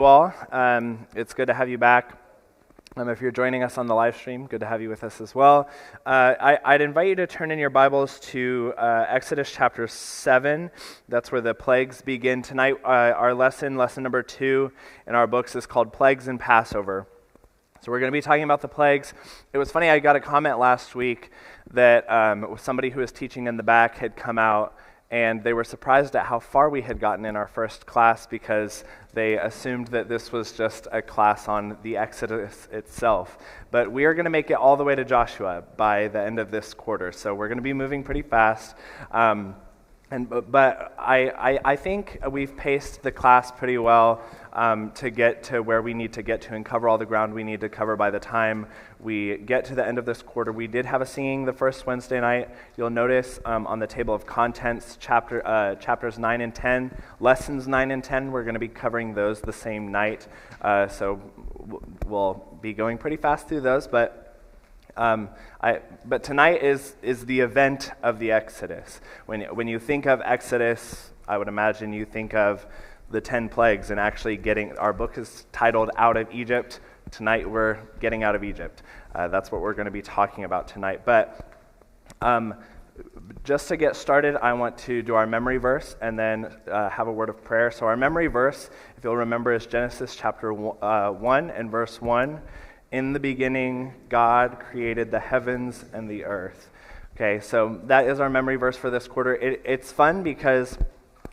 All. It's good to have you back. If you're joining us on the live stream, good to have you with us as well. I'd invite you to turn in your Bibles to Exodus chapter 7. That's where the plagues begin. Tonight, our lesson number 2 in our books is called Plagues and Passover. So we're going to be talking about the plagues. It was funny, I got a comment last week that somebody who was teaching in the back had come out and they were surprised at how far we had gotten in our first class because they assumed that this was just a class on the Exodus itself. But we are going to make it all the way to Joshua by the end of this quarter, so we're going to be moving pretty fast. But I think we've paced the class pretty well to get to where we need to get to and cover all the ground we need to cover by the time we get to the end of this quarter. We did have a singing the first Wednesday night. You'll notice on the table of contents, chapters 9 and 10, lessons 9 and 10, we're going to be covering those the same night. So we'll be going pretty fast through those, but tonight is the event of the Exodus. When you think of Exodus, I would imagine you think of the 10 plagues and actually getting, our book is titled Out of Egypt. Tonight we're getting out of Egypt. That's what we're going to be talking about tonight. But just to get started, I want to do our memory verse and then have a word of prayer. So our memory verse, if you'll remember, is Genesis chapter 1 and verse 1. In the beginning, God created the heavens and the earth. Okay, so that is our memory verse for this quarter. It's fun because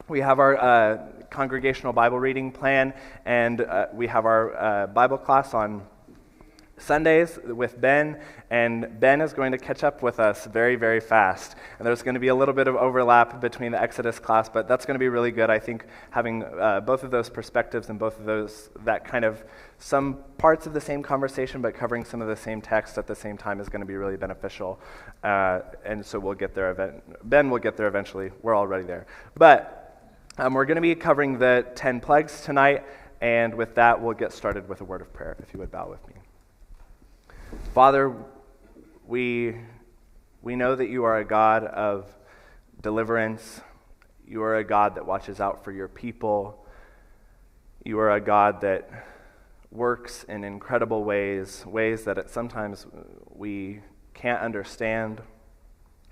we have our congregational Bible reading plan, and we have our Bible class on Sundays with Ben, and Ben is going to catch up with us very, very fast. And there's going to be a little bit of overlap between the Exodus class, but that's going to be really good. I think having both of those perspectives and both of those, that kind of some parts of the same conversation, but covering some of the same text at the same time is going to be really beneficial. And so we'll get there. Ben will get there eventually. We're already there. But we're going to be covering the 10 plagues tonight, and with that, we'll get started with a word of prayer, if you would bow with me. Father, we know that you are a God of deliverance. You are a God that watches out for your people. You are a God that works in incredible ways that sometimes we can't understand,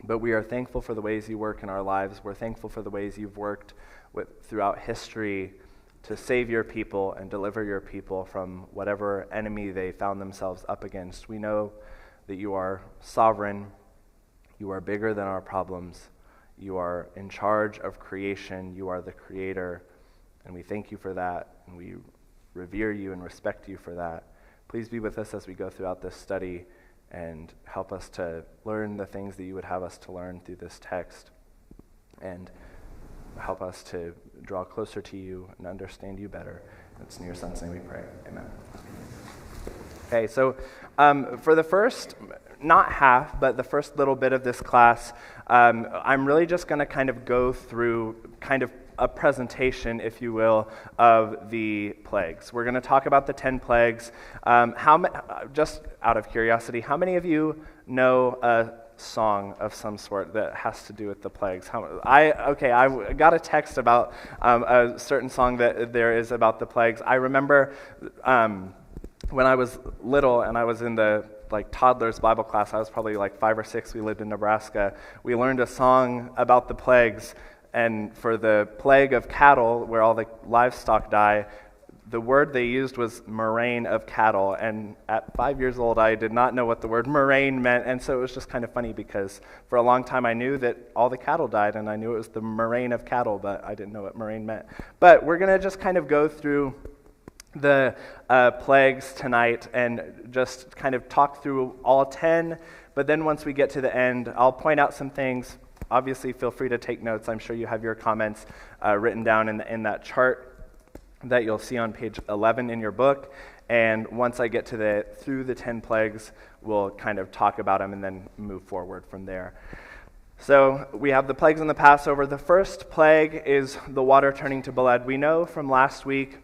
but we are thankful for the ways you work in our lives. We're thankful for the ways you've worked throughout history to save your people and deliver your people from whatever enemy they found themselves up against. We know that you are sovereign, you are bigger than our problems, you are in charge of creation, you are the creator, and we thank you for that, and we revere you and respect you for that. Please be with us as we go throughout this study and help us to learn the things that you would have us to learn through this text, and help us to draw closer to you and understand you better. It's in your Son's name we pray. Amen. Okay, so for the first, not half, but the first little bit of this class, I'm really just going to kind of go through kind of a presentation, if you will, of the plagues. We're going to talk about the 10 plagues. Just out of curiosity, how many of you know a song of some sort that has to do with the plagues? I got a text about a certain song that there is about the plagues. I remember when I was little and I was in the toddler's Bible class, I was probably 5 or 6, we lived in Nebraska, we learned a song about the plagues, and for the plague of cattle, where all the livestock die, the word they used was murrain of cattle, and at 5 years old, I did not know what the word murrain meant, and so it was just kind of funny because for a long time I knew that all the cattle died, and I knew it was the murrain of cattle, but I didn't know what murrain meant. But we're going to just kind of go through the plagues tonight and just kind of talk through all 10, but then once we get to the end, I'll point out some things. Obviously, feel free to take notes. I'm sure you have your comments written down in that chart that you'll see on page 11 in your book, and once I get through the 10 plagues, we'll kind of talk about them and then move forward from there. So we have the plagues in the Passover. The first plague is the water turning to blood. We know from last week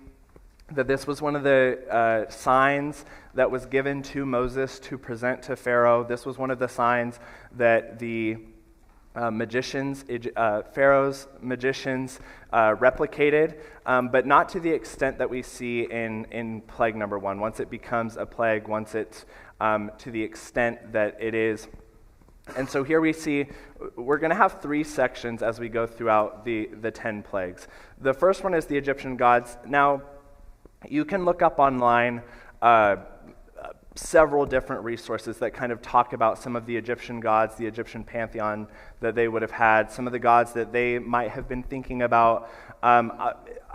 that this was one of the signs that was given to Moses to present to Pharaoh. This was one of the signs that the Pharaoh's magicians replicated, but not to the extent that we see in plague number 1. Once it becomes a plague, once it's to the extent that it is. And so here we see, we're going to have 3 sections as we go throughout the 10 plagues. The first one is the Egyptian gods. Now, you can look up online several different resources that kind of talk about some of the Egyptian gods, the Egyptian pantheon that they would have had, some of the gods that they might have been thinking about.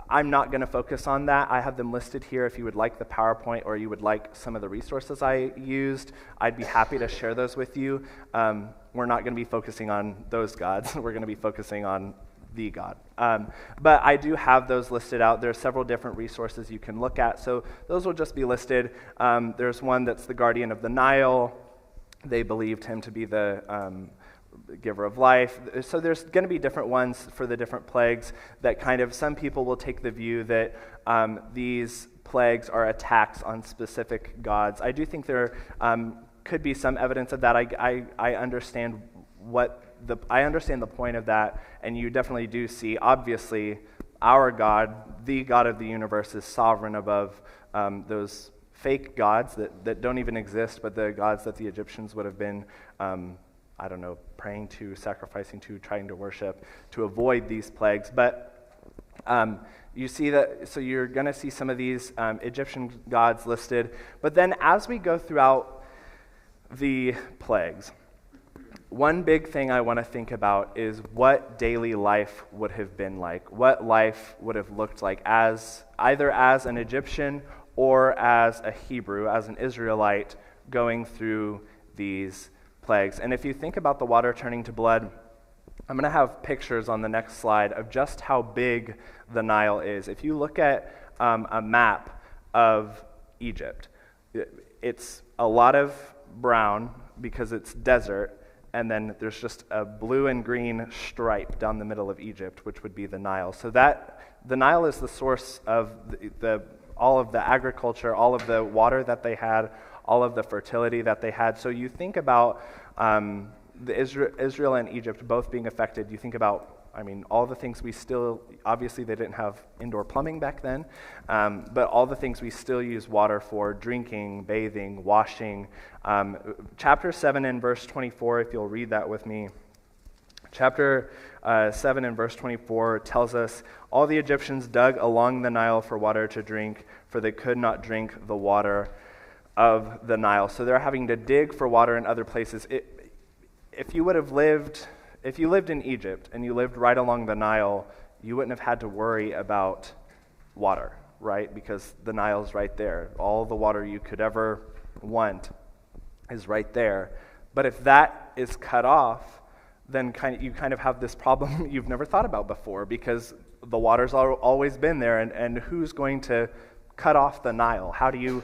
I'm not going to focus on that. I have them listed here. If you would like the PowerPoint or you would like some of the resources I used, I'd be happy to share those with you. We're not going to be focusing on those gods. We're going to be focusing on the God. But I do have those listed out. There are several different resources you can look at, so those will just be listed. There's one that's the guardian of the Nile. They believed him to be the giver of life. So there's going to be different ones for the different plagues that kind of, some people will take the view that these plagues are attacks on specific gods. I do think there could be some evidence of that. I understand I understand the point of that, and you definitely do see, obviously, our God, the God of the universe, is sovereign above those fake gods that don't even exist, but the gods that the Egyptians would have been, praying to, sacrificing to, trying to worship, to avoid these plagues. But you see that, so you're going to see some of these Egyptian gods listed. But then as we go throughout the plagues, one big thing I want to think about is what daily life would have been like, what life would have looked like either as an Egyptian or as a Hebrew, as an Israelite, going through these plagues. And if you think about the water turning to blood, I'm going to have pictures on the next slide of just how big the Nile is. If you look at a map of Egypt, it's a lot of brown because it's desert, and then there's just a blue and green stripe down the middle of Egypt, which would be the Nile. So that the Nile is the source of all of the agriculture, all of the water that they had, all of the fertility that they had. So you think about Israel and Egypt both being affected. You think about, all the things we still, obviously they didn't have indoor plumbing back then, but all the things we still use water for: drinking, bathing, washing. Chapter 7 and verse 24, if you'll read that with me. Chapter 7 and verse 24 tells us, all the Egyptians dug along the Nile for water to drink, for they could not drink the water of the Nile. So they're having to dig for water in other places. If you lived in Egypt and you lived right along the Nile, you wouldn't have had to worry about water, right? Because the Nile's right there. All the water you could ever want is right there. But if that is cut off, then you kind of have this problem you've never thought about before, because the water's always been there, and who's going to cut off the Nile? How do you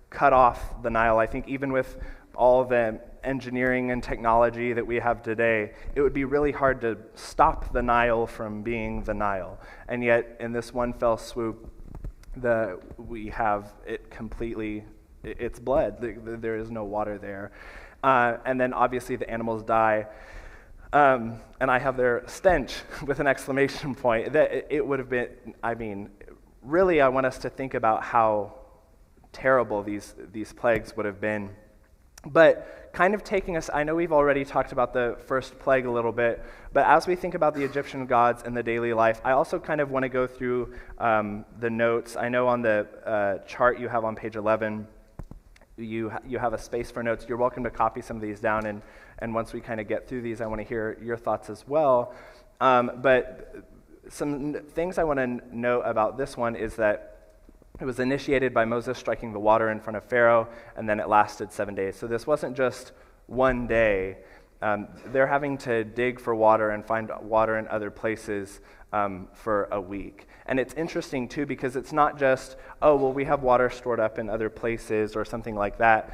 cut off the Nile? I think even with all the engineering and technology that we have today, it would be really hard to stop the Nile from being the Nile. And yet, in this one fell swoop, we have it completely, it's blood. There is no water there. And then obviously the animals die. And I have their stench with an exclamation point. That it would have been, really I want us to think about how terrible these plagues would have been. But kind of taking us, I know we've already talked about the first plague a little bit, but as we think about the Egyptian gods and the daily life, I also kind of want to go through the notes. I know on the chart you have on page 11, you have a space for notes. You're welcome to copy some of these down, and once we kind of get through these, I want to hear your thoughts as well. But some things I want to note about this one is that it was initiated by Moses striking the water in front of Pharaoh, and then it lasted 7 days. So this wasn't just one day. They're having to dig for water and find water in other places for a week. And it's interesting, too, because it's not just, we have water stored up in other places or something like that.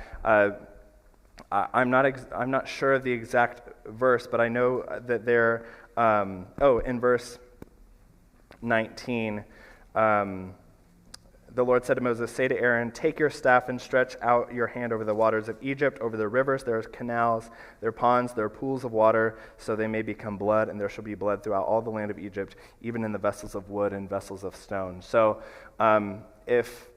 I'm not sure of the exact verse, but I know that they're, in verse 19, the Lord said to Moses, say to Aaron, take your staff and stretch out your hand over the waters of Egypt, over the rivers. There are canals, there are ponds, there are pools of water, so they may become blood, and there shall be blood throughout all the land of Egypt, even in the vessels of wood and vessels of stone. So if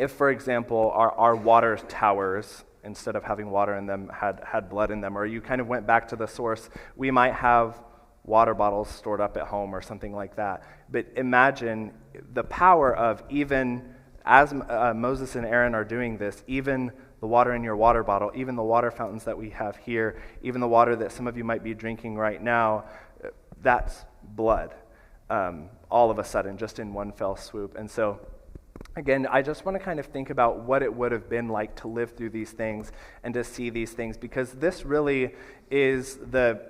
for example, our water towers, instead of having water in them, had blood in them, or you kind of went back to the source, we might have water bottles stored up at home or something like that. But imagine the power of, even as Moses and Aaron are doing this, even the water in your water bottle, even the water fountains that we have here, even the water that some of you might be drinking right now, that's blood, all of a sudden, just in one fell swoop. And so, again, I just want to kind of think about what it would have been like to live through these things and to see these things, because this really is the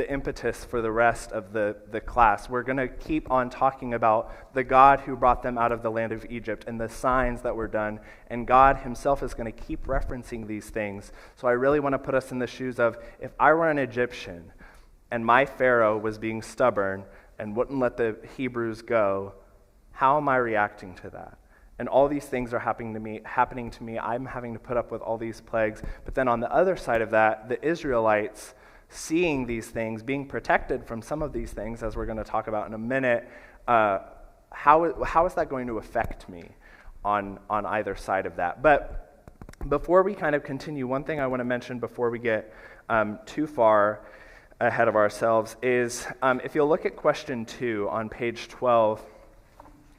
impetus for the rest of the class. We're going to keep on talking about the God who brought them out of the land of Egypt and the signs that were done, and God himself is going to keep referencing these things. So I really want to put us in the shoes of, if I were an Egyptian and my Pharaoh was being stubborn and wouldn't let the Hebrews go, how am I reacting to that? And all these things are happening to me. I'm having to put up with all these plagues. But then on the other side of that, the Israelites, seeing these things, being protected from some of these things, as we're going to talk about in a minute, how is that going to affect me on either side of that? But before we kind of continue, one thing I want to mention before we get too far ahead of ourselves is, if you'll look at question 2 on page 12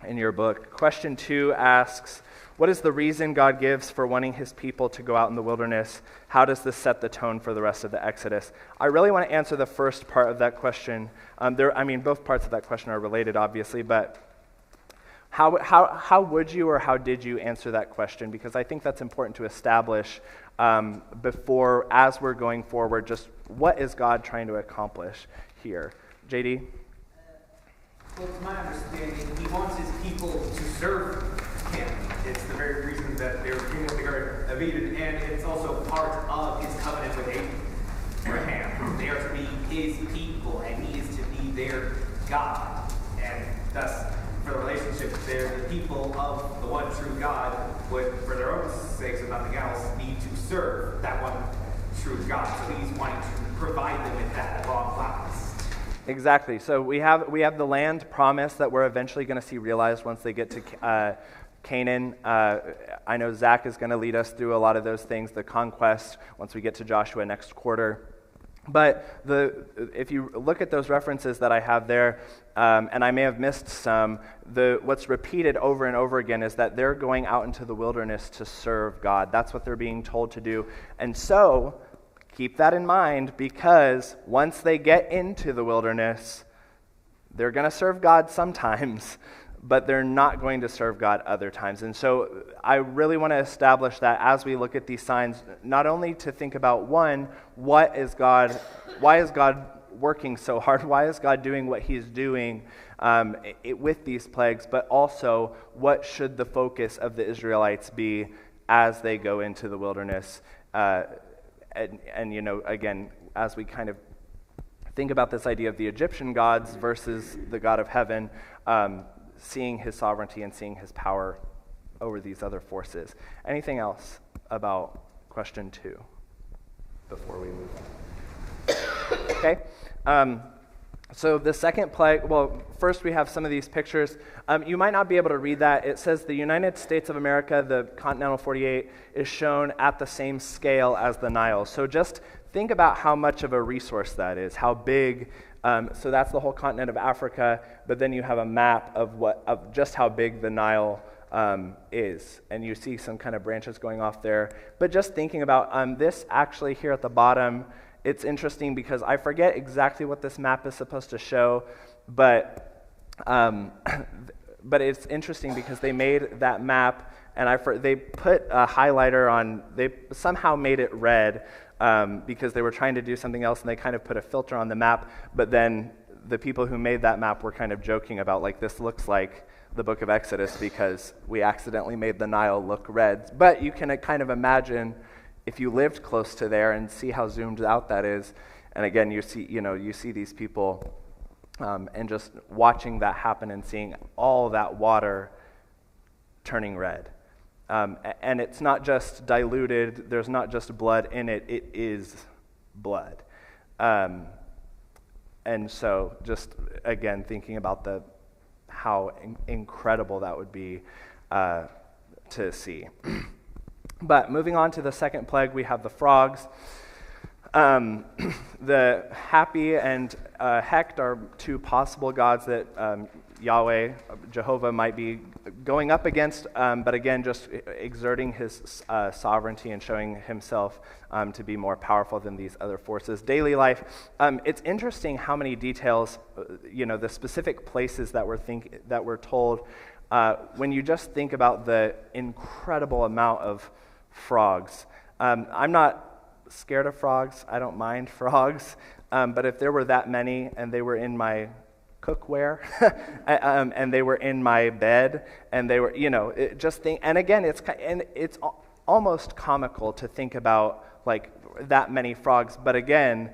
in your book. Question 2 asks, what is the reason God gives for wanting his people to go out in the wilderness? How does this set the tone for the rest of the Exodus? I really want to answer the first part of that question. Both parts of that question are related, obviously, but how would you or how did you answer that question? Because I think that's important to establish before, as we're going forward, just what is God trying to accomplish here? JD? Well, to my understanding, he wants his people to serve him. It's the very reason that they were king of the Garden of Eden, and it's also part of his covenant with Abraham. They are to be his people, and he is to be their God. And thus, for the relationship, they're the people of the one true God would, for their own sakes, if nothing else, need to serve that one true God. So he's wanting to provide them with that at long last. Exactly. So we have the land promise that we're eventually going to see realized once they get to Canaan. I know Zach is going to lead us through a lot of those things, the conquest, once we get to Joshua next quarter. But if you look at those references that I have there, and I may have missed some, what's repeated over and over again is that they're going out into the wilderness to serve God. That's what they're being told to do. And so keep that in mind, because once they get into the wilderness, they're going to serve God sometimes, but they're not going to serve God other times. And so I really want to establish that as we look at these signs, not only to think about, one, why is God working so hard? Why is God doing what he's doing with these plagues? But also, what should the focus of the Israelites be as they go into the wilderness? And again, as we kind of think about this idea of the Egyptian gods versus the God of heaven, seeing his sovereignty and seeing his power over these other forces. Anything else about question 2 before we move on? Okay. So the second plague, well, first we have some of these pictures. You might not be able to read that. It says the United States of America, the continental 48, is shown at the same scale as the Nile. So just think about how much of a resource that is, how big. So that's the whole continent of Africa, but then you have a map of just how big the Nile is. And you see some kind of branches going off there. But just thinking about this actually here at the bottom, it's interesting because I forget exactly what this map is supposed to show, but it's interesting because they made that map, and they put a highlighter on. They somehow made it red because they were trying to do something else, and they kind of put a filter on the map. But then the people who made that map were kind of joking about, like, this looks like the book of Exodus because we accidentally made the Nile look red. But you can kind of imagine if you lived close to there and see how zoomed out that is. And again, you see these people and just watching that happen and seeing all that water turning red. And it's not just diluted, there's not just blood in it, it is blood. And so just, again, thinking about how incredible that would be to see. But moving on to the second plague, we have the frogs. The Happy and Hecht are two possible gods that Yahweh, Jehovah, might be going up against, but again, just exerting his sovereignty and showing himself to be more powerful than these other forces. Daily life, it's interesting how many details, the specific places that we're told, when you just think about the incredible amount of frogs. I'm not scared of frogs. I don't mind frogs. But if there were that many and they were in my cookware and they were in my bed and they were, and again, it's almost comical to think about like that many frogs. But again,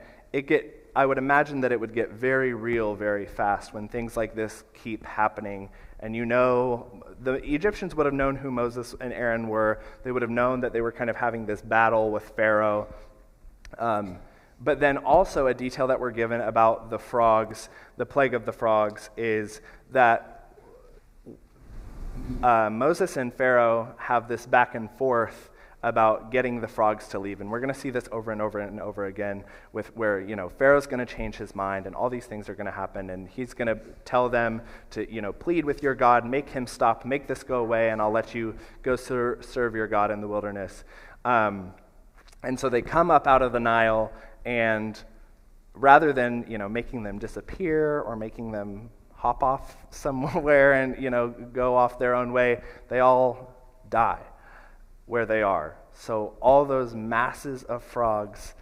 I would imagine that it would get very real very fast when things like this keep happening. And the Egyptians would have known who Moses and Aaron were. They would have known that they were kind of having this battle with Pharaoh. But then also a detail that we're given about the frogs, the plague of the frogs, is that Moses and Pharaoh have this back and forth about getting the frogs to leave. And we're going to see this over and over and over again with where, Pharaoh's going to change his mind and all these things are going to happen. And he's going to tell them to, plead with your God, make him stop, make this go away, and I'll let you go serve your God in the wilderness. And so they come up out of the Nile, and rather than, making them disappear or making them hop off somewhere and, go off their own way, they all die where they are. So all those masses of frogs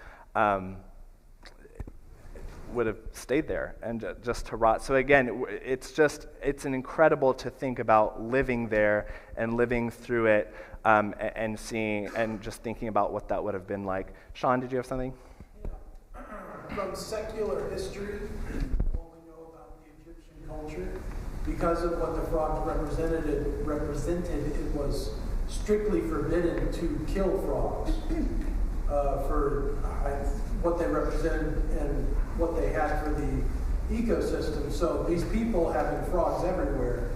would have stayed there and just to rot. So again, it's an incredible to think about living there and living through it and seeing and just thinking about what that would have been like. Sean, did you have something? Yeah. From secular history, what we know about the Egyptian culture, because of what the frogs represented, it was strictly forbidden to kill frogs for what they represented and what they had for the ecosystem. So these people having frogs everywhere,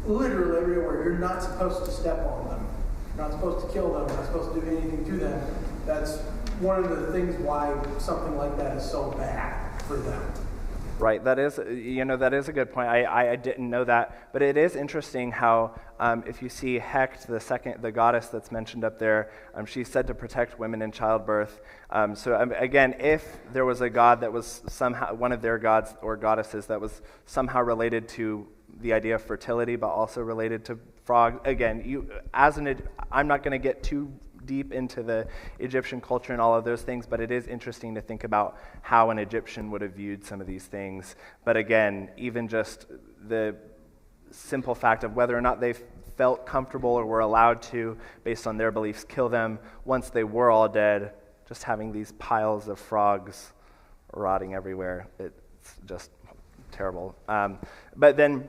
literally everywhere, you're not supposed to step on them. You're not supposed to kill them. You're not supposed to do anything to them. That's one of the things why something like that is so bad for them. Right, that is a good point. I didn't know that, but it is interesting how if you see Hecht, the goddess that's mentioned up there, she's said to protect women in childbirth. Again, if there was a god that was somehow one of their gods or goddesses that was somehow related to the idea of fertility, but also related to frogs. Again, I'm not going to get too deep into the Egyptian culture and all of those things, but it is interesting to think about how an Egyptian would have viewed some of these things. But again, even just the simple fact of whether or not they felt comfortable or were allowed to, based on their beliefs, kill them once they were all dead, just having these piles of frogs rotting everywhere, it's just terrible. But then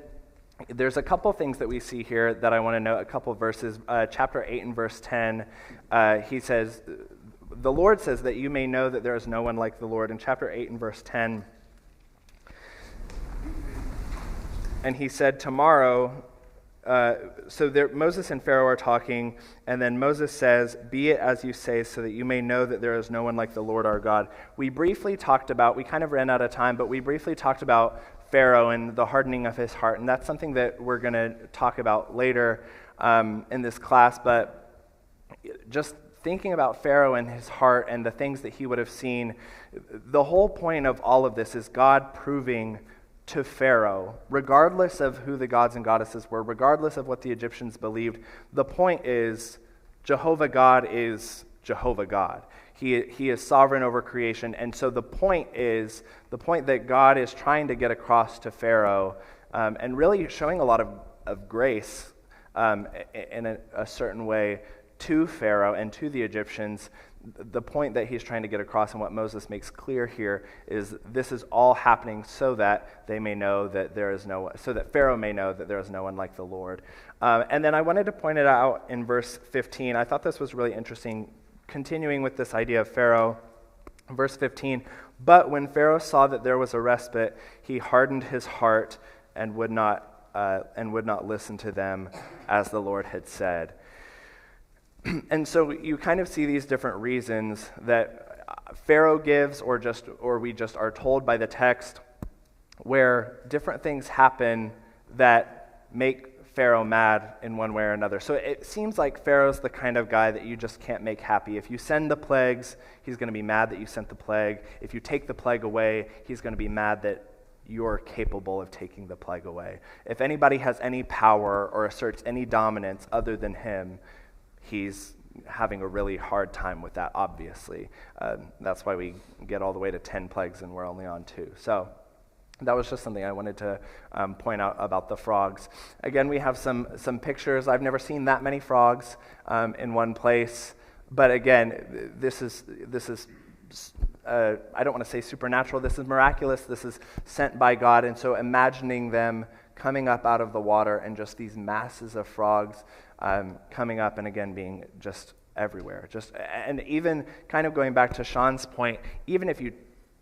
there's a couple things that we see here that I want to note, a couple verses. Chapter 8 and verse 10, he says, the Lord says that you may know that there is no one like the Lord. In chapter 8 and verse 10, and he said, tomorrow, Moses and Pharaoh are talking, and then Moses says, be it as you say, so that you may know that there is no one like the Lord our God. We kind of ran out of time, but we briefly talked about Pharaoh and the hardening of his heart, and that's something that we're going to talk about later in this class. But just thinking about Pharaoh and his heart and the things that he would have seen, the whole point of all of this is God proving to Pharaoh, regardless of who the gods and goddesses were, regardless of what the Egyptians believed, the point is Jehovah God is Jehovah God. He is sovereign over creation, and so the point that God is trying to get across to Pharaoh, and really showing a lot of grace in a certain way to Pharaoh and to the Egyptians. The point that he's trying to get across and what Moses makes clear here is this is all happening so that they may know that so that Pharaoh may know that there is no one like the Lord. And then I wanted to point it out in verse 15. I thought this was really interesting, continuing with this idea of Pharaoh. Verse 15, but when Pharaoh saw that there was a respite, he hardened his heart and would not listen to them as the Lord had said. And so you kind of see these different reasons that Pharaoh gives, or we just are told by the text, where different things happen that make Pharaoh mad in one way or another. So it seems like Pharaoh's the kind of guy that you just can't make happy. If you send the plagues, he's going to be mad that you sent the plague. If you take the plague away, he's going to be mad that you're capable of taking the plague away. If anybody has any power or asserts any dominance other than him, he's having a really hard time with that, obviously. That's why we get all the way to 10 plagues and we're only on 2. So that was just something I wanted to point out about the frogs. Again, we have some pictures. I've never seen that many frogs in one place. But again, this is I don't want to say supernatural. This is miraculous. This is sent by God. And so imagining them coming up out of the water and just these masses of frogs coming up and again being just everywhere. And even kind of going back to Sean's point, even if you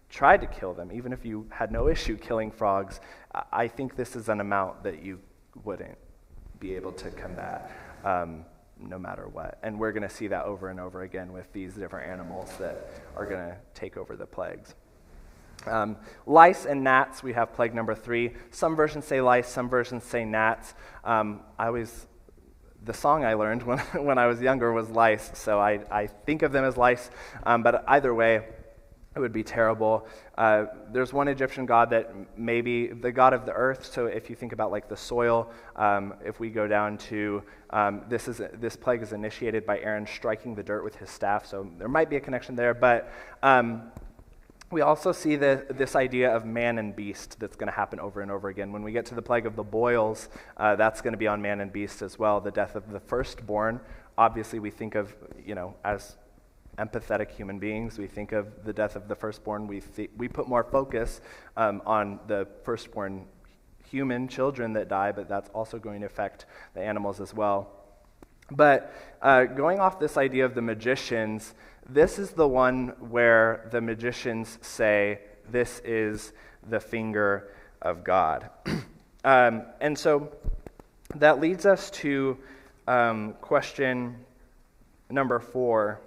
tried to kill them, even if you had no issue killing frogs, I think this is an amount that you wouldn't be able to combat no matter what. And we're going to see that over and over again with these different animals that are going to take over the plagues. Lice and gnats, we have plague number 3. Some versions say lice, some versions say gnats. The song I learned when I was younger was lice, so I think of them as lice, but either way, it would be terrible. There's one Egyptian god that may be the god of the earth, so if you think about like the soil, if we go down to, this plague is initiated by Aaron striking the dirt with his staff, so there might be a connection there, but we also see this idea of man and beast that's going to happen over and over again. When we get to the plague of the boils, that's going to be on man and beast as well, the death of the firstborn. Obviously, we think of, as empathetic human beings, we think of the death of the firstborn. We put more focus on the firstborn human children that die, but that's also going to affect the animals as well. But going off this idea of the magicians, this is the one where the magicians say, this is the finger of God. And so that leads us to question number 4.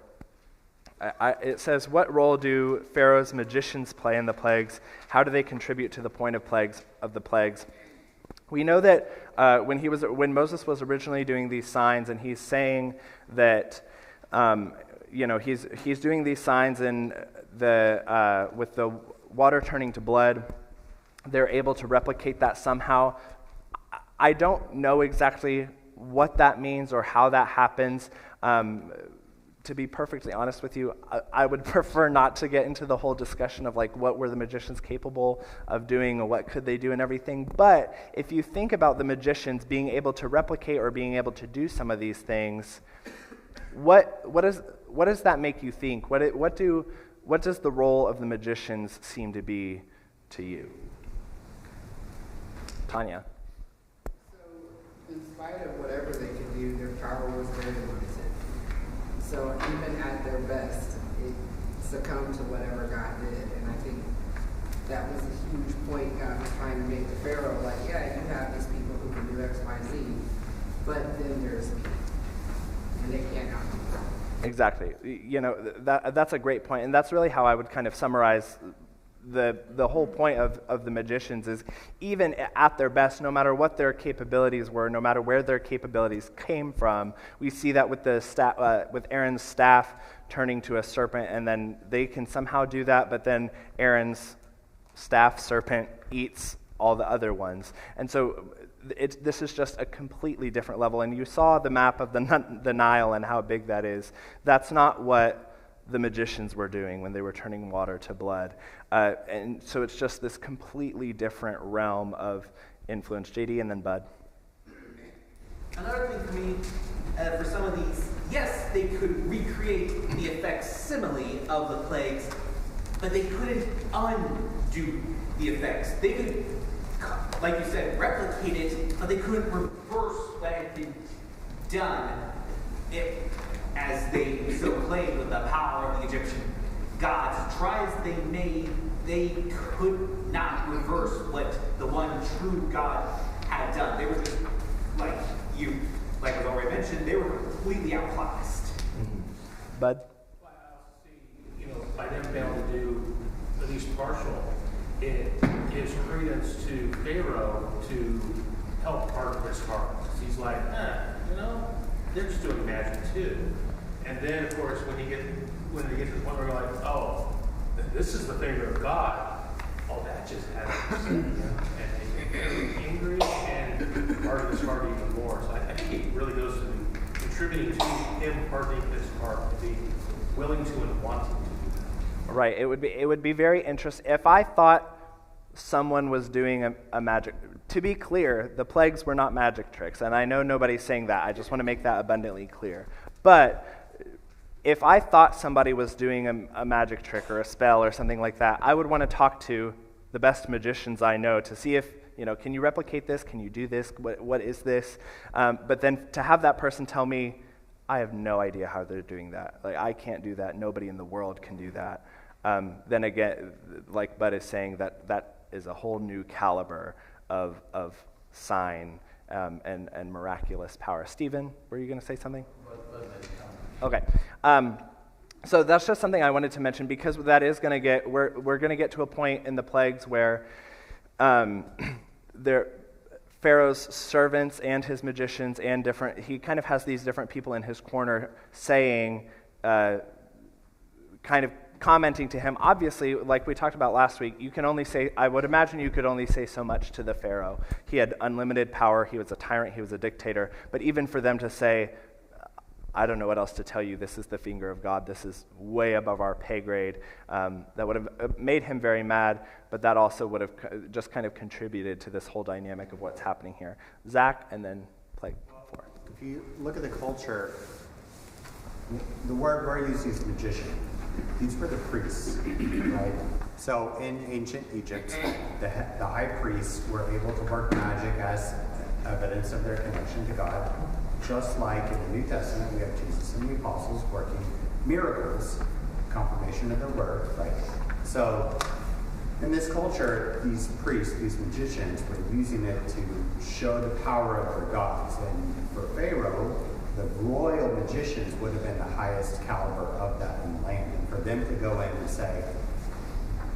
It says, what role do Pharaoh's magicians play in the plagues? How do they contribute to the point of the plagues? We know that when Moses was originally doing these signs, and he's saying that he's doing these signs and with the water turning to blood, they're able to replicate that somehow. I don't know exactly what that means or how that happens. To be perfectly honest with you, I would prefer not to get into the whole discussion of like what were the magicians capable of doing or what could they do and everything. But if you think about the magicians being able to replicate or being able to do some of these things, what does that make you think? What does the role of the magicians seem to be to you? Tanya. So, in spite of whatever they could do, their power was very limited. So even at their best, it succumbed to whatever God did. And I think that was a huge point God was trying to make to Pharaoh. Like, yeah, you have these people who can do X, Y, Z, but then there's me. And they can't outdo that. Exactly. That's a great point. And that's really how I would kind of summarize the whole point of the magicians is even at their best, no matter what their capabilities were, no matter where their capabilities came from, we see that with with Aaron's staff turning to a serpent, and then they can somehow do that, but then Aaron's staff serpent eats all the other ones. And so this is just a completely different level. And you saw the map of the Nile and how big that is. That's not what the magicians were doing when they were turning water to blood. And so it's just this completely different realm of influence. JD and then Bud. Another thing for me for some of these, yes, they could recreate the facsimile of the plagues, but they couldn't undo the effects. They could, like you said, replicate it, but they couldn't reverse what had been done as they so claimed with the power of the Egyptian gods. Try as they may, they could not reverse what the one true God had done. They were just, like was already mentioned, they were completely outclassed. Bud? Well, I also see, by them being able to do at least partial, it gives credence to Pharaoh to help harden his heart. He's like, they're just doing magic too. And then, of course, when they get to the point where they're like, oh, this is the finger of God, oh, that just happens. And they get very angry and harden his heart even more. So I think it really goes to contributing to him hardening his heart, to be willing to and wanting to do that. Right. It would be very interesting if I thought someone was doing a magic. To be clear, the plagues were not magic tricks, and I know nobody's saying that. I just want to make that abundantly clear. But if I thought somebody was doing a magic trick or a spell or something like that, I would want to talk to the best magicians I know to see if, can you replicate this? Can you do this? What is this? But then to have that person tell me, I have no idea how they're doing that. Like, I can't do that. Nobody in the world can do that. Then again, like Bud is saying, that is a whole new caliber of sign and miraculous power. Stephen, were you going to say something? Okay. So that's just something I wanted to mention, because that is going to get, we're going to get to a point in the plagues where Pharaoh's servants and his magicians and he kind of has these different people in his corner saying, kind of commenting to him. Obviously, like we talked about last week, I would imagine you could only say so much to the Pharaoh. He had unlimited power, he was a tyrant, he was a dictator, but even for them to say, I don't know what else to tell you, this is the finger of God, this is way above our pay grade, that would have made him very mad, but that also would have just kind of contributed to this whole dynamic of what's happening here. Zach, and then Plague 4. If you look at the culture, the word we're using is magician. These were the priests, right? So in ancient Egypt, the high priests were able to work magic as evidence of their connection to God. Just like in the New Testament, we have Jesus and the apostles working miracles, confirmation of their word, right? So in this culture, these priests, these magicians, were using it to show the power of their gods. And for Pharaoh, the royal magicians would have been the highest caliber of that in the land. And for them to go in and say,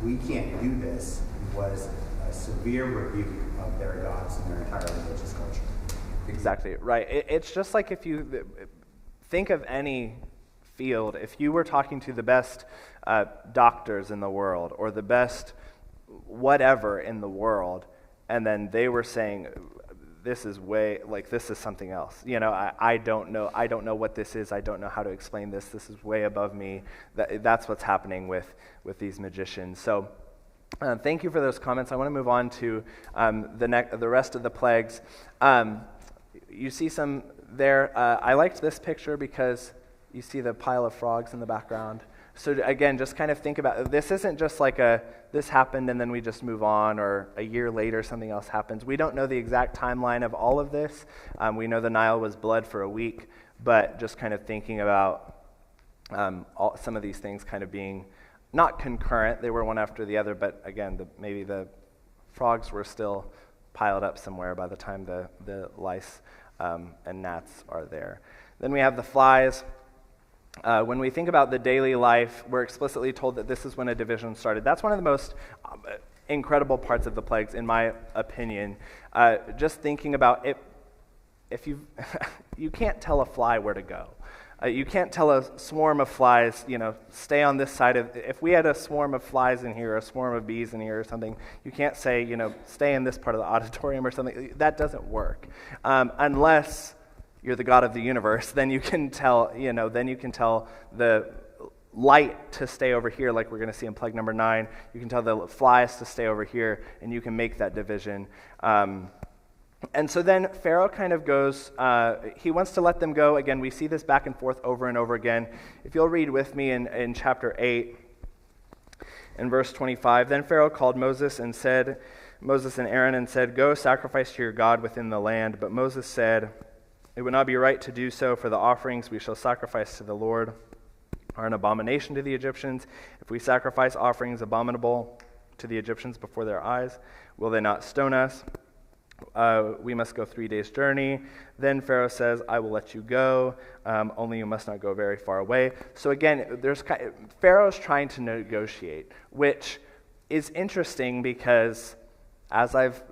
we can't do this, was a severe rebuke of their gods and their entire religious culture. Exactly, right. It's just like if you think of any field, if you were talking to the best doctors in the world or the best whatever in the world, and then they were saying, this is something else. I don't know what this is. I don't know how to explain this. This is way above me. That's what's happening with these magicians. So thank you for those comments. I want to move on to the rest of the plagues. You see some there. I liked this picture because you see the pile of frogs in the background. So again, just kind of think about, this isn't just like this happened and then we just move on, or a year later something else happens. We don't know the exact timeline of all of this. We know the Nile was blood for a week, but just kind of thinking about some of these things kind of being not concurrent. They were one after the other, but again, maybe the frogs were still piled up somewhere by the time the lice and gnats are there. Then we have the flies. When we think about the daily life, we're explicitly told that this is when a division started. That's one of the most incredible parts of the plagues, in my opinion. Just thinking about it, if you can't tell a fly where to go. You can't tell a swarm of flies, stay on this side of. If we had a swarm of flies in here, or a swarm of bees in here or something, you can't say, stay in this part of the auditorium or something. That doesn't work. Unless you're the God of the universe, then you can tell, the light to stay over here, like we're going to see in plague number 9. You can tell the flies to stay over here, and you can make that division. And so then Pharaoh kind of goes, he wants to let them go. Again, we see this back and forth over and over again. If you'll read with me in chapter 8, in verse 25, then Pharaoh called Moses and Aaron and said, "Go sacrifice to your God within the land." But Moses said, "It would not be right to do so, for the offerings we shall sacrifice to the Lord are an abomination to the Egyptians. If we sacrifice offerings abominable to the Egyptians before their eyes, will they not stone us? We must go 3 days' journey." Then Pharaoh says, "I will let you go, only you must not go very far away." So again, Pharaoh's trying to negotiate, which is interesting because, as I've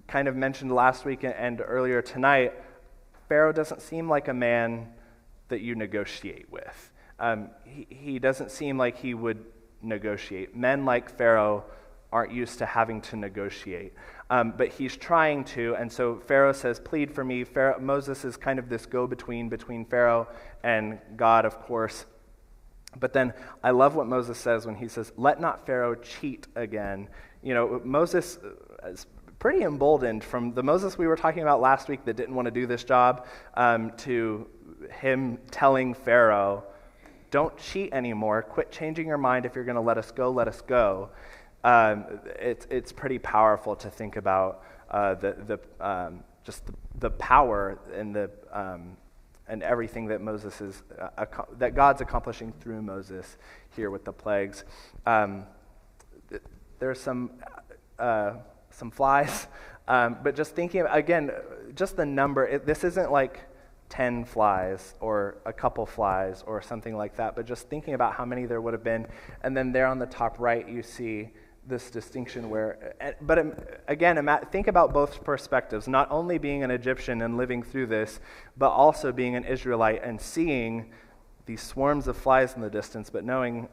kind of mentioned last week and earlier tonight, Pharaoh doesn't seem like a man that you negotiate with. He doesn't seem like he would negotiate. Men like Pharaoh aren't used to having to negotiate. But he's trying to, and so Pharaoh says, "Plead for me." Moses is kind of this go-between between Pharaoh and God, of course. But then I love what Moses says when he says, "Let not Pharaoh cheat again." You know, Moses is pretty emboldened from the Moses we were talking about last week that didn't want to do this job to him telling Pharaoh, "Don't cheat anymore. Quit changing your mind. If you're going to let us go, let us go." It's pretty powerful to think about just the power and everything that Moses is that God's accomplishing through Moses here with the plagues. There's some flies, but just thinking again, just the number. This isn't like 10 flies or a couple flies or something like that, but just thinking about how many there would have been, and then there on the top right you see this distinction where, but again, think about both perspectives, not only being an Egyptian and living through this, but also being an Israelite and seeing these swarms of flies in the distance, but knowing,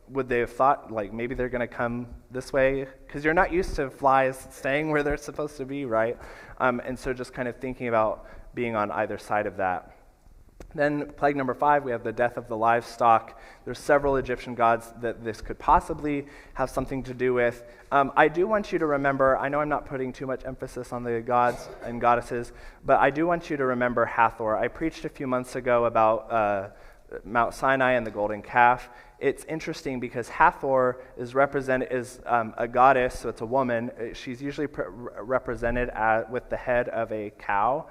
would they have thought, like, maybe they're going to come this way? Because you're not used to flies staying where they're supposed to be, right? And so just kind of thinking about being on either side of that. Then plague number 5, we have the death of the livestock. There's several Egyptian gods that this could possibly have something to do with. I do want you to remember, I know I'm not putting too much emphasis on the gods and goddesses, but I do want you to remember Hathor. I preached a few months ago about Mount Sinai and the golden calf. It's interesting because Hathor is represented as a goddess, so it's a woman. She's usually represented with the head of a cow.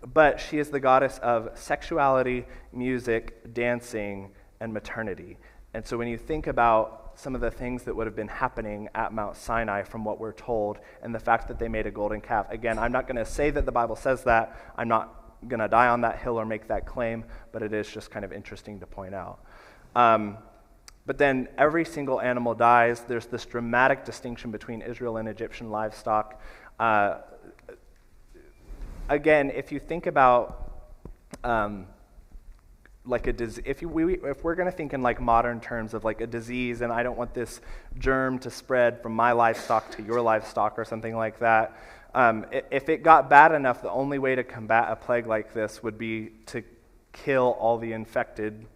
But she is the goddess of sexuality, music, dancing, and maternity. And so when you think about some of the things that would have been happening at Mount Sinai from what we're told, and the fact that they made a golden calf, again, I'm not going to say that the Bible says that. I'm not going to die on that hill or make that claim, but it is just kind of interesting to point out. But then every single animal dies. There's this dramatic distinction between Israel and Egyptian livestock. Again, if you think about like a disease, if we're going to think in like modern terms of like a disease, and I don't want this germ to spread from my livestock to your livestock or something like that, if it got bad enough, the only way to combat a plague like this would be to kill all the infected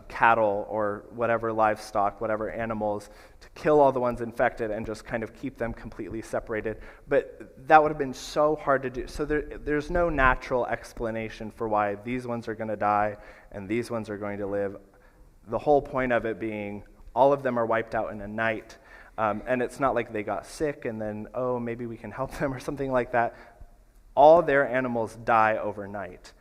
cattle or whatever livestock, whatever animals, to kill all the ones infected and just kind of keep them completely separated. But that would have been so hard to do. So there's no natural explanation for why these ones are going to die and these ones are going to live. The whole point of it being all of them are wiped out in a night. And it's not like they got sick and then, oh, maybe we can help them or something like that. All their animals die overnight.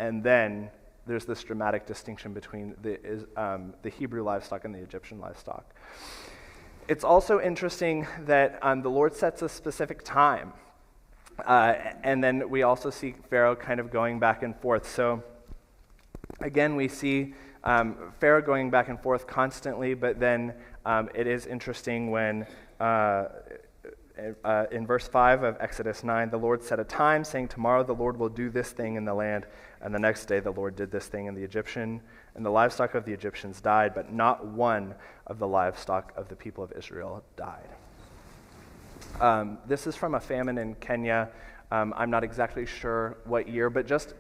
And then there's this dramatic distinction between the Hebrew livestock and the Egyptian livestock. It's also interesting that the Lord sets a specific time. And then we also see Pharaoh kind of going back and forth. So again, we see Pharaoh going back and forth constantly, but then it is interesting when in verse 5 of Exodus 9, the Lord set a time, saying, "Tomorrow the Lord will do this thing in the land." And the next day the Lord did this thing in the Egyptian, and the livestock of the Egyptians died, but not one of the livestock of the people of Israel died. This is from a famine in Kenya. I'm not exactly sure what year, but just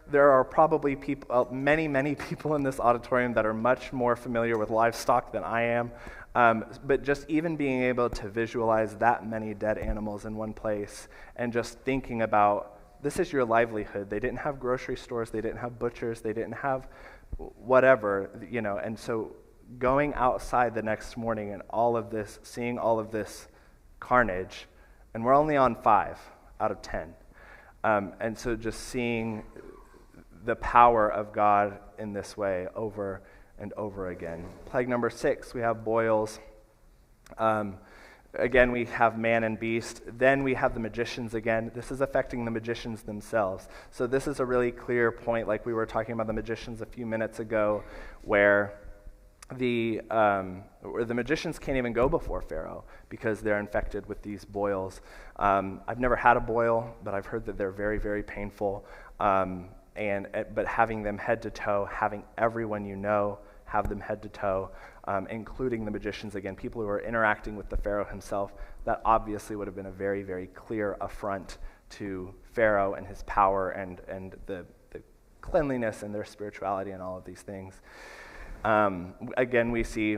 there are probably people, many people in this auditorium that are much more familiar with livestock than I am. But just even being able to visualize that many dead animals in one place and just thinking about, this is your livelihood. They didn't have grocery stores, they didn't have butchers, they didn't have whatever, and so going outside the next morning and all of this, seeing all of this carnage, and we're only on 5 out of 10. And so just seeing the power of God in this way over and over again. Plague number 6, we have boils. Again, we have man and beast. Then we have the magicians again. This is affecting the magicians themselves. So this is a really clear point, like we were talking about the magicians a few minutes ago, where the magicians can't even go before Pharaoh because they're infected with these boils. I've never had a boil, but I've heard that they're very, very painful. But having them head to toe, having everyone have them head to toe, including the magicians, again, people who are interacting with the Pharaoh himself, that obviously would have been a very, very clear affront to Pharaoh and his power and the cleanliness and their spirituality and all of these things. Again, we see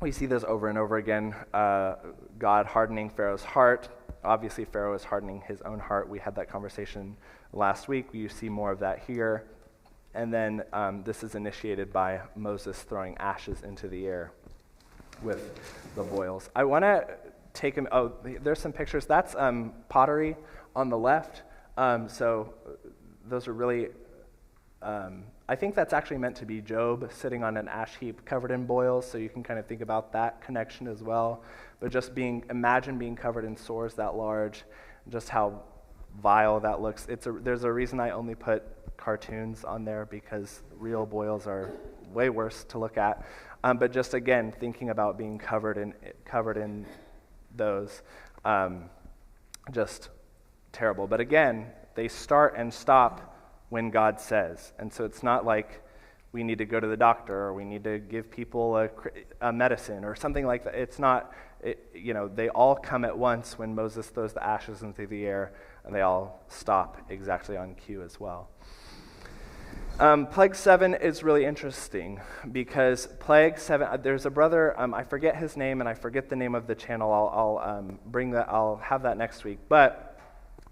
this over and over again, God hardening Pharaoh's heart. Obviously, Pharaoh is hardening his own heart. We had that conversation last week. You see more of that here. And then this is initiated by Moses throwing ashes into the air with the boils. I want to take him. Oh, there's some pictures. That's pottery on the left. So those are really. I think that's actually meant to be Job sitting on an ash heap covered in boils. So you can kind of think about that connection as well. But just imagine being covered in sores that large, just how vile that looks. There's a reason I only put cartoons on there, because real boils are way worse to look at. But just again, thinking about being covered in those, just terrible. But again, they start and stop when God says, and so it's not like we need to go to the doctor or we need to give people a medicine or something like that. It's not. They all come at once when Moses throws the ashes into the air, and they all stop exactly on cue as well. Plague 7 is really interesting because Plague 7, there's a brother, I forget his name and I forget the name of the channel. I'll have that next week. But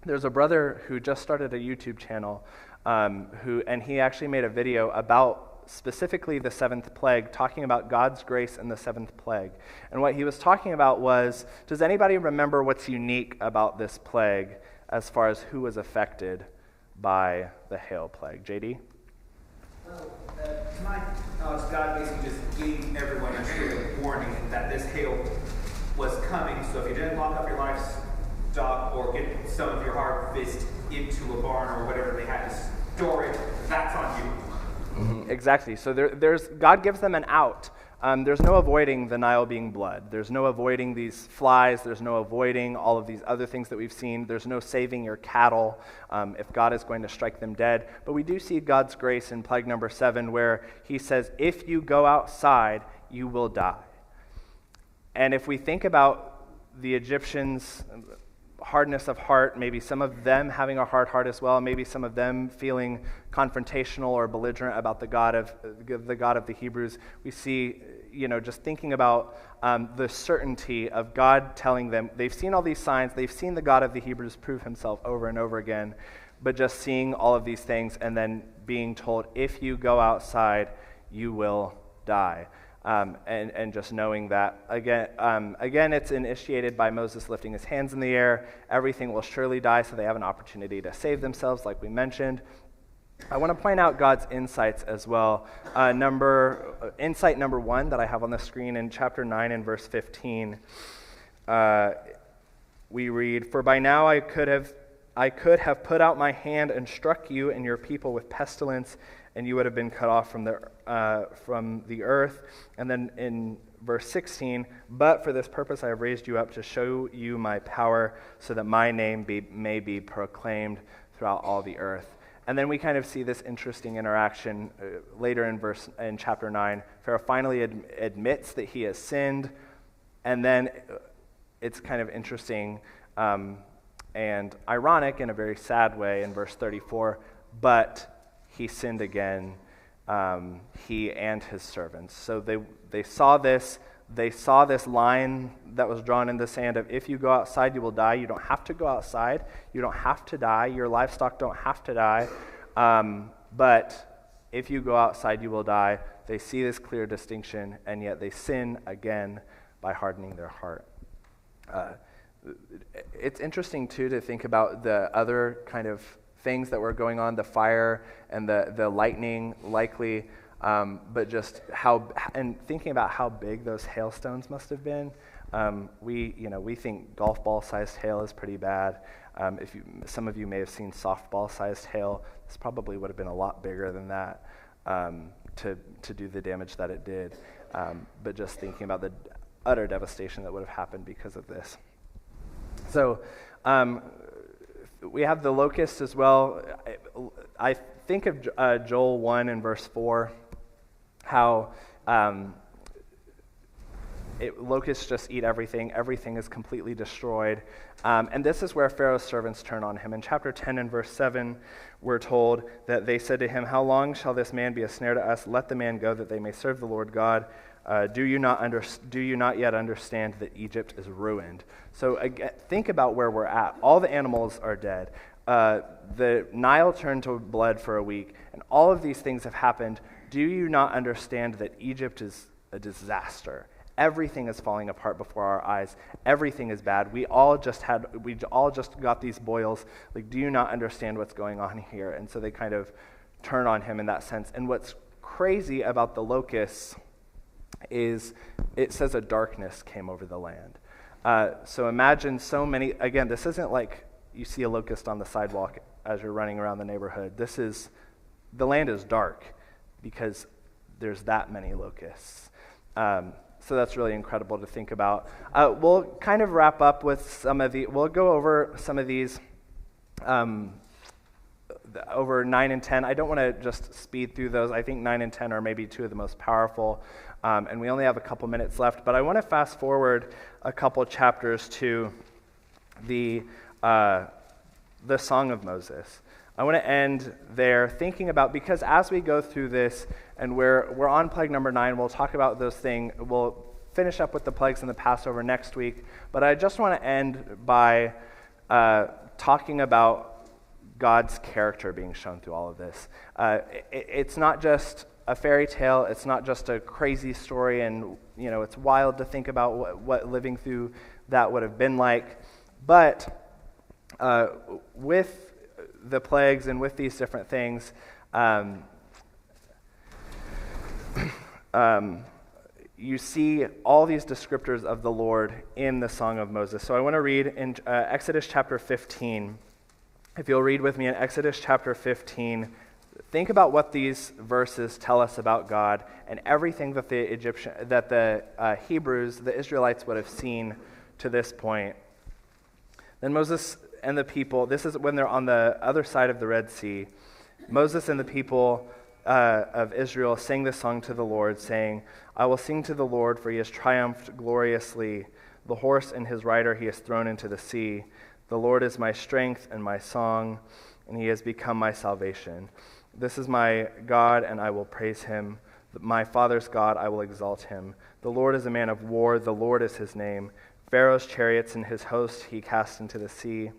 there's a brother who just started a YouTube channel and he actually made a video about specifically the 7th plague, talking about God's grace in the 7th plague. And what he was talking about was, does anybody remember what's unique about this plague as far as who was affected by the hail plague? JD? Well, to my knowledge, God basically just gave everyone a clear warning that this hail was coming. So if you didn't lock up your livestock or get some of your harvest into a barn or whatever they had to store it, that's on you. Mm-hmm. Exactly. So God gives them an out. There's no avoiding the Nile being blood. There's no avoiding these flies. There's no avoiding all of these other things that we've seen. There's no saving your cattle if God is going to strike them dead. But we do see God's grace in plague number 7 where he says, if you go outside, you will die. And if we think about the Egyptians' hardness of heart, maybe some of them having a hard heart as well, maybe some of them feeling confrontational or belligerent about the God of the Hebrews, we see, just thinking about the certainty of God telling them, they've seen all these signs, they've seen the God of the Hebrews prove himself over and over again, but just seeing all of these things and then being told, if you go outside, you will die. And just knowing that, again, it's initiated by Moses lifting his hands in the air. Everything will surely die, so they have an opportunity to save themselves, like we mentioned. I want to point out God's insights as well. Insight number 1 that I have on the screen in chapter 9 and verse 15, we read, "For by now I could have put out my hand and struck you and your people with pestilence, and you would have been cut off from the earth." And then in verse 16, "But for this purpose I have raised you up to show you my power, so that my name may be proclaimed throughout all the earth." And then we kind of see this interesting interaction later in chapter 9. Pharaoh finally admits that he has sinned, and then it's kind of interesting and ironic in a very sad way in verse 34, "But he sinned again, he and his servants." So they saw this, they saw this line that was drawn in the sand of, if you go outside, you will die. You don't have to go outside. You don't have to die. Your livestock don't have to die. But if you go outside, you will die. They see this clear distinction, and yet they sin again by hardening their heart. It's interesting, too, to think about the other kind of things that were going on, the fire and the lightning, likely, but just and thinking about how big those hailstones must have been. We think golf ball sized hail is pretty bad. Some of you may have seen softball sized hail. This probably would have been a lot bigger than that to do the damage that it did. But just thinking about the utter devastation that would have happened because of this. So we have the locusts as well. I think of Joel 1 and verse 4, how locusts just eat everything. Everything is completely destroyed. And this is where Pharaoh's servants turn on him. In chapter 10 and verse 7, we're told that they said to him, "How long shall this man be a snare to us? Let the man go that they may serve the Lord God. Do you not yet understand that Egypt is ruined?" So again, think about where we're at. All the animals are dead. The Nile turned to blood for a week, and all of these things have happened. Do you not understand that Egypt is a disaster? Everything is falling apart before our eyes. Everything is bad. We all just got these boils. Like, do you not understand what's going on here? And so they kind of turn on him in that sense. And what's crazy about the locusts is it says a darkness came over the land. So imagine so many, again, this isn't like you see a locust on the sidewalk as you're running around the neighborhood. The land is dark because there's that many locusts. So that's really incredible to think about. We'll kind of wrap up with we'll go over some of these over 9 and 10. I don't want to just speed through those. I think 9 and 10 are maybe two of the most powerful. And we only have a couple minutes left, but I want to fast forward a couple chapters to the Song of Moses. I want to end there thinking about, because as we go through this, and we're on plague number 9, we'll talk about those things. We'll finish up with the plagues and the Passover next week, but I just want to end by talking about God's character being shown through all of this. It's not just a fairy tale, it's not just a crazy story, and it's wild to think about what living through that would have been like, but with the plagues and with these different things, you see all these descriptors of the Lord in the Song of Moses. So I want to read in Exodus chapter 15. If you'll read with me in Exodus chapter 15, think about what these verses tell us about God and everything that the Hebrews, the Israelites, would have seen to this point. Then Moses and the people, this is when they're on the other side of the Red Sea, Moses and the people of Israel sang this song to the Lord, saying, "I will sing to the Lord, for he has triumphed gloriously. The horse and his rider he has thrown into the sea. The Lord is my strength and my song, and he has become my salvation. This is my God, and I will praise him. My father's God, I will exalt him. The Lord is a man of war, the Lord is his name. Pharaoh's chariots and his host he cast into the sea,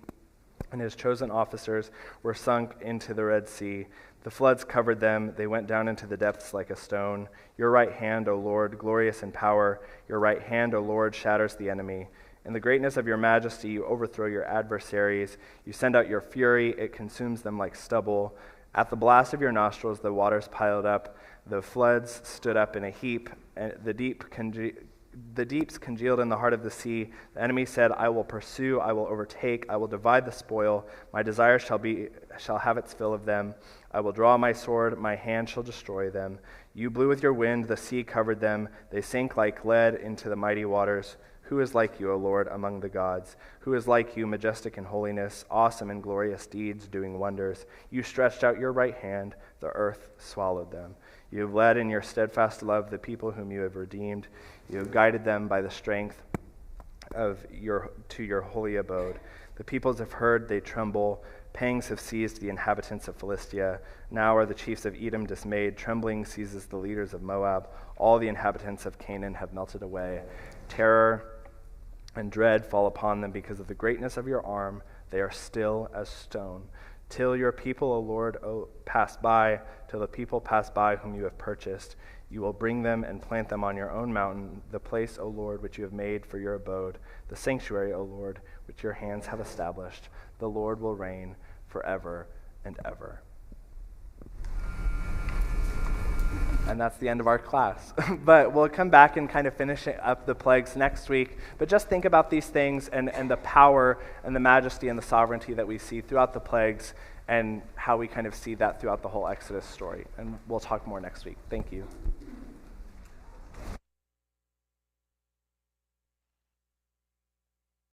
and his chosen officers were sunk into the Red Sea. The floods covered them. They went down into the depths like a stone. Your right hand, O Lord, glorious in power. Your right hand, O Lord, shatters the enemy. In the greatness of your majesty, you overthrow your adversaries. You send out your fury. It consumes them like stubble. At the blast of your nostrils, the waters piled up. The floods stood up in a heap, and the deeps congealed in the heart of the sea. The enemy said, I will pursue, I will overtake, I will divide the spoil. My desire shall have its fill of them. I will draw my sword, my hand shall destroy them. You blew with your wind, the sea covered them. They sank like lead into the mighty waters. Who is like you, O Lord, among the gods? Who is like you, majestic in holiness, awesome in glorious deeds, doing wonders? You stretched out your right hand, the earth swallowed them. You have led in your steadfast love the people whom you have redeemed. You have guided them by the strength to your holy abode. The peoples have heard, they tremble. Pangs have seized the inhabitants of Philistia. Now are the chiefs of Edom dismayed. Trembling seizes the leaders of Moab. All the inhabitants of Canaan have melted away. Terror and dread fall upon them because of the greatness of your arm. They are still as stone. Till your people, O Lord, pass by, till the people pass by whom you have purchased. You will bring them and plant them on your own mountain, the place, O Lord, which you have made for your abode, the sanctuary, O Lord, which your hands have established. The Lord will reign forever and ever. And that's the end of our class. But we'll come back and kind of finish up the plagues next week. But just think about these things and the power and the majesty and the sovereignty that we see throughout the plagues and how we kind of see that throughout the whole Exodus story. And we'll talk more next week. Thank you.